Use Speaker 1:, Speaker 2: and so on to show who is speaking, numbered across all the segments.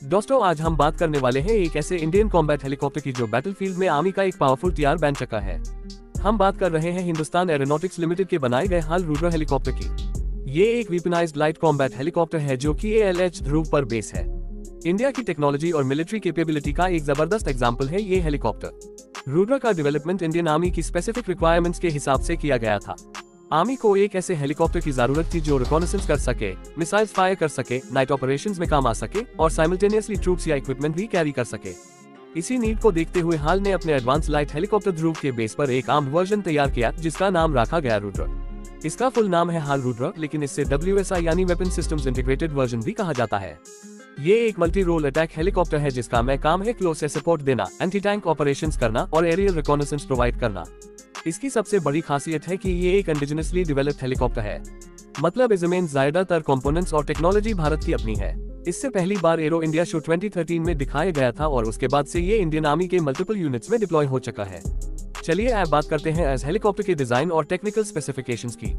Speaker 1: दोस्तों आज हम बात करने वाले हैं एक ऐसे इंडियन कॉम्बैट हेलीकॉप्टर की जो बैटलफील्ड में आर्मी का एक पावरफुल टीआर बन चुका है। हम बात कर रहे हैं हिंदुस्तान एरोनॉटिक्स लिमिटेड के बनाए गए हाल रुद्र हेलीकॉप्टर की। ये एक वेपनाइज्ड लाइट कॉम्बैट हेलीकॉप्टर है जो कि ALH ध्रुव पर बेस है। इंडिया की टेक्नोलॉजी और मिलिट्री कैपेबिलिटी का एक जबरदस्त एग्जाम्पल है ये हेलीकॉप्टर। रुद्र का डेवलपमेंट इंडियन आर्मी की स्पेसिफिक रिक्वायरमेंट्स के हिसाब से किया गया था। आर्मी को एक ऐसे हेलीकॉप्टर की जरूरत थी जो रिकॉनेसेंस कर सके, मिसाइल्स फायर कर सके, नाइट ऑपरेशंस में काम आ सके और साइमल्टेनियसली ट्रूप्स या इक्विपमेंट भी कैरी कर सके। इसी नीड को देखते हुए हाल ने अपने एडवांस लाइट हेलीकॉप्टर ध्रुव के बेस पर एक आर्म्ड वर्जन तैयार किया जिसका नाम रखा गया रुद्र। इसका फुल नाम है हाल रुद्र, लेकिन इससे WSI यानी वेपन सिस्टम्स इंटीग्रेटेड वर्जन भी कहा जाता है। ये एक मल्टी रोल अटैक हेलीकॉप्टर है जिसका मैं काम है क्लोज एयर सपोर्ट देना, एंटी टैंक ऑपरेशंस करना और एरियल रिकॉनेसेंस प्रोवाइड करना। इसकी सबसे बड़ी खासियत है कि ये एक इंडिजिनसली डेवलप्ड हेलीकॉप्टर है, मतलब इसमें ज्यादातर कंपोनेंट्स और टेक्नोलॉजी भारत की अपनी है। इससे पहली बार एरो इंडिया शो 2013 में दिखाया गया था और उसके बाद से ये इंडियन आर्मी के मल्टीपल यूनिट्स में डिप्लॉय हो चुका है। चलिए अब बात करते हैं इस हेलीकॉप्टर के डिजाइन और टेक्निकल स्पेसिफिकेशंस की।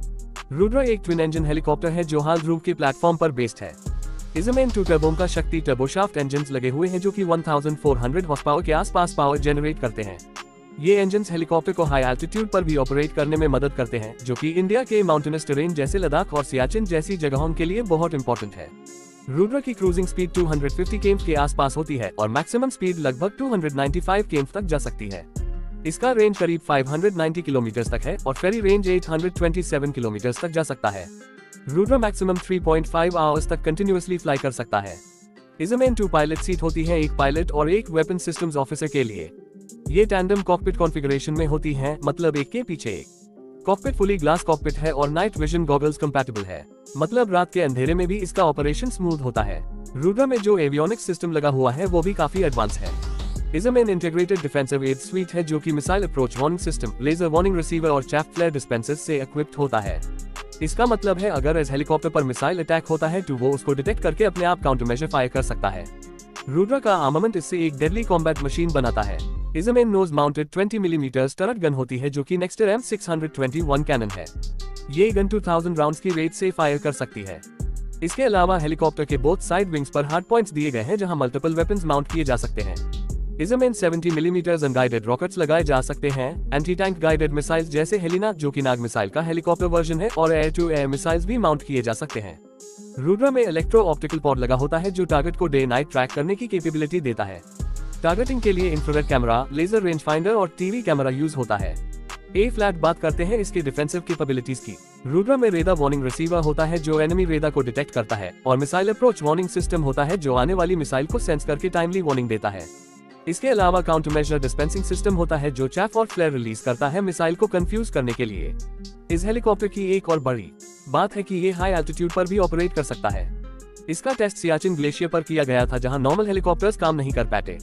Speaker 1: रुद्र एक ट्विन इंजन हेलीकॉप्टर है जो हाल ध्रुव के प्लेटफॉर्म पर बेस्ड है। इसमें 2 टर्बो का शक्ति टर्बोशाफ्ट इंजन्स लगे हुए हैं जो कि 1400 हॉर्स पावर के आसपास पावर जनरेट करते हैं। ये इंजन्स हेलीकॉप्टर को हाई एल्टीट्यूड पर भी ऑपरेट करने में मदद करते हैं, जो कि इंडिया के माउंटेनस टेरेन जैसे लद्दाख और सियाचिन जैसी जगहों के लिए बहुत इंपॉर्टेंट है। रुद्र की क्रूजिंग स्पीड 250 km के आसपास होती है और मैक्सिमम स्पीड लगभग 295 km तक जा सकती है। इसका रेंज करीब 590 किलोमीटर तक है और फेरी रेंज 827 किलोमीटर तक जा सकता है। रुद्र मैक्सिमम 3.5 आवर्स तक कंटिन्यूअसली फ्लाई कर सकता है। इसमें 2 पायलट सीट होती है, एक पायलट और एक वेपन सिस्टम्स ऑफिसर के लिए। ये टैंडम कॉकपिट कॉन्फ़िगरेशन में होती है, मतलब एक के पीछे एक। कॉकपिट फुली ग्लास कॉकपिट है और नाइट विजन गॉगल्स कंपैटिबल है, मतलब रात के अंधेरे में भी इसका ऑपरेशन स्मूथ होता है। रुद्र में जो एवियोनिक्स सिस्टम लगा हुआ है वो भी काफी एडवांस है। इसमें इंटीग्रेटेड डिफेंसिव एड स्वीट है जो कि missile approach warning system, laser warning receiver और चैफ फ्लेयर डिस्पेंसर्स से इक्विप्ड होता है। इसका मतलब है अगर इस हेलीकॉप्टर पर मिसाइल अटैक होता है तो वो उसको डिटेक्ट करके अपने आप काउंटर मेजर फायर कर सकता है। रुद्र का आर्मामेंट इससे एक डेडली कॉम्बैट मशीन बनाता है। इसमें नोज माउंटेड 20 मिलीमीटर टरट गन होती है जो कि नेक्स्टर M621 कैनन है। ये गन 2000 राउंड्स की रेट से फायर कर सकती है। इसके अलावा हेलीकॉप्टर के बोथ साइड विंग्स पर हार्ड पॉइंट्स दिए गए हैं जहां मल्टीपल वेपन्स माउंट किए जा सकते हैं। इसमें 70 मिलीमीटर अनगाइडेड रॉकेट्स लगाए जा सकते हैं। एंटी टैंक गाइडेड मिसाइल्स जैसे हेलिना, जो कि नाग मिसाइल का हेलीकॉप्टर वर्जन है, और एयर टू एयर मिसाइल्स भी माउंट किए जा सकते हैं। रुद्र में इलेक्ट्रो ऑप्टिकल पॉड लगा होता है जो टारगेट को डे नाइट ट्रैक करने की कैपेबिलिटी देता है। टारगेटिंग के लिए infrared camera, laser range finder और टीवी कैमरा यूज होता है। फ्लैट बात करते हैं इसके डिफेंसिव कैपेबिलिटीज की। रुद्र में रेडार वार्निंग रिसीवर होता है जो एनिमी रेडार को डिटेक्ट करता है और मिसाइल अप्रोच वार्निंग सिस्टम होता है जो आने वाली मिसाइल को सेंस करके टाइमली वार्निंग देता है। इसके अलावा काउंटर मेजर डिस्पेंसिंग सिस्टम होता है जो चैफ और फ्लेयर रिलीज करता है मिसाइल को कंफ्यूज करने के लिए। इस हेलीकॉप्टर की एक और बड़ी बात है कि ये हाई एल्टीट्यूड पर भी ऑपरेट कर सकता है। इसका टेस्ट सियाचिन ग्लेशियर पर किया गया था जहां नॉर्मल हेलीकॉप्टर्स काम नहीं कर पाते।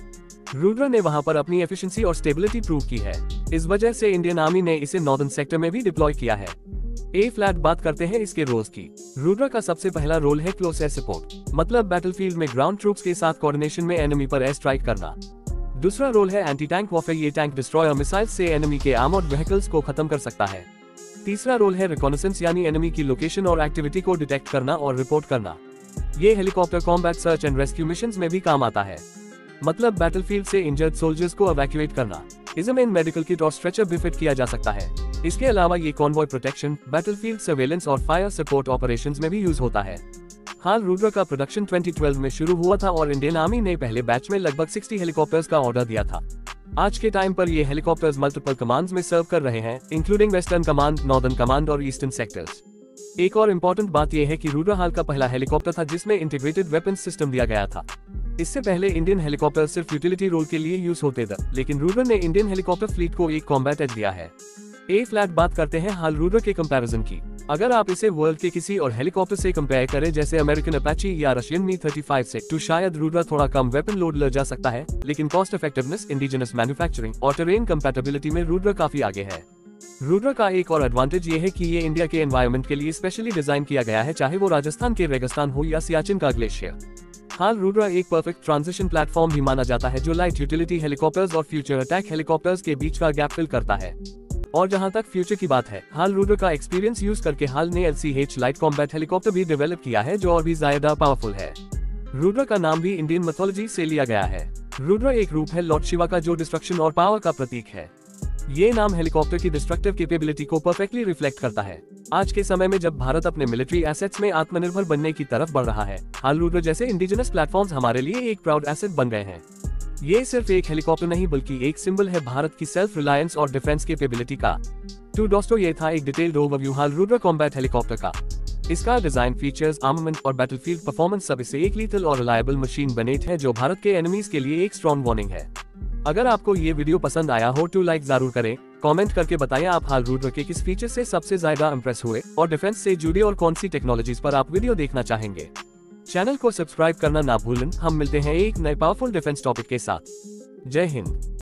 Speaker 1: रुद्र ने वहां पर अपनी एफिशिएंसी और स्टेबिलिटी प्रूव की है। इस वजह से इंडियन आर्मी ने इसे नॉर्दर्न सेक्टर में भी डिप्लॉय किया है। फ्लैट बात करते हैं इसके रोल्स की। रुद्र का सबसे पहला रोल है क्लोज एयर सपोर्ट, मतलब बैटलफील्ड में ग्राउंड ट्रूप्स के साथ कोऑर्डिनेशन में एनिमी पर एयर स्ट्राइक करना। दूसरा रोल है एंटी टैंक वॉरफेयर, ये टैंक डिस्ट्रॉयर मिसाइल से एनिमी के आर्मर्ड व्हीकल्स को खत्म कर सकता है। तीसरा रोल है रिकॉनेसेंस, यानी एनिमी की लोकेशन और एक्टिविटी को डिटेक्ट करना और रिपोर्ट करना। ये helicopter combat search and rescue missions में भी काम आता है, मतलब बैटलफील्ड से इंजर्ड सोल्जर्स को एवैक्यूएट करना। इसमें मेडिकल किट और स्ट्रेचर भी फिट किया जा सकता है। इसके अलावा ये कॉन्वॉय प्रोटेक्शन, बैटलफील्ड सर्वेलेंस और फायर सपोर्ट ऑपरेशंस में भी यूज होता है। हाल रुद्र का प्रोडक्शन 2012 में शुरू हुआ था और इंडियन आर्मी ने पहले बैच में लगभग 60 हेलीकॉप्टर्स का ऑर्डर दिया था। आज के टाइम पर ये हेलीकॉप्टर्स मल्टीपल कमांड्स में सर्व कर रहे हैं, including western command, northern command और ईस्टर्न सेक्टर्स। एक और इम्पोर्टेंट बात यह है कि रुद्र हाल का पहला हेलीकॉप्टर था जिसमें इंटीग्रेटेड वेपन सिस्टम दिया गया था। इससे पहले इंडियन हेलीकॉप्टर सिर्फ यूटिलिटी रोल के लिए यूज होते थे, लेकिन रुद्र ने इंडियन हेलीकॉप्टर फ्लीट को एक कॉम्बैट एज दिया है। फ्लैट बात करते हैं हाल रुद्र के कंपैरिजन की। अगर आप इसे वर्ल्ड के किसी और हेलीकॉप्टर से कंपेयर करें जैसे अमेरिकन अपाची या रशियन मी-35 से, तो शायद रुद्र थोड़ा कम वेपन लोड ले जा सकता है, लेकिन कॉस्ट इफेक्टिवनेस, इंडिजिनस मैन्युफैक्चरिंग और टेरेन कंपैटिबिलिटी में रुद्र काफी आगे है। रुद्र का एक और एडवांटेज ये है कि ये इंडिया के एनवायरनमेंट के लिए स्पेशली डिजाइन किया गया है, चाहे वो राजस्थान के रेगिस्तान हो या सियाचिन का ग्लेशियर। हाल रुद्र एक परफेक्ट ट्रांजिशन प्लेटफॉर्म भी माना जाता है जो लाइट यूटिलिटी हेलीकॉप्टर्स और फ्यूचर अटैक हेलीकॉप्टर्स के बीच का गैप फिल करता है। और जहां तक फ्यूचर की बात है, हाल रुद्र का एक्सपीरियंस यूज करके हाल ने LCH लाइट कॉम्बैट हेलीकॉप्टर भी डेवलप किया है जो और भी ज्यादा पावरफुल है। रुद्र का नाम भी इंडियन मिथोलॉजी से लिया गया है। रुद्र एक रूप है लॉर्ड शिवा का जो डिस्ट्रक्शन और पावर का प्रतीक है। ये नाम हेलीकॉप्टर की डिस्ट्रक्टिव कैपेबिलिटी को परफेक्टली रिफ्लेक्ट करता है। आज के समय में जब भारत अपने मिलिट्री एसेट्स में आत्मनिर्भर बनने की तरफ बढ़ रहा है, हाल रुद्र जैसे इंडिजिनस प्लेटफॉर्म्स हमारे लिए एक प्राउड एसेट बन गए हैं। ये सिर्फ एक हेलीकॉप्टर नहीं बल्कि एक सिंबल है भारत की सेल्फ रिलायंस और डिफेंस कैपेबिलिटी का। तो दोस्तों, ये था एक डिटेल्ड ओवरव्यू हाल रुद्र कॉम्बैट हेलीकॉप्टर का। इसका डिजाइन, फीचर्स, आर्मामेंट और बैटलफील्ड परफॉर्मेंस सब इसे एक लीथल और रिलायबल मशीन बनेट है जो भारत के एनिमीज के लिए एक स्ट्रॉन्ग वार्निंग है। अगर आपको ये वीडियो पसंद आया हो तो लाइक जरूर करें। कमेंट करके बताएं आप हाल रुद्र के किस फीचर से सबसे ज्यादा इंप्रेस हुए और डिफेंस से जुड़े और कौन सी टेक्नोलॉजीज पर आप वीडियो देखना चाहेंगे। चैनल को सब्सक्राइब करना ना भूलें। हम मिलते हैं एक नए पावरफुल डिफेंस टॉपिक के साथ। जय हिंद।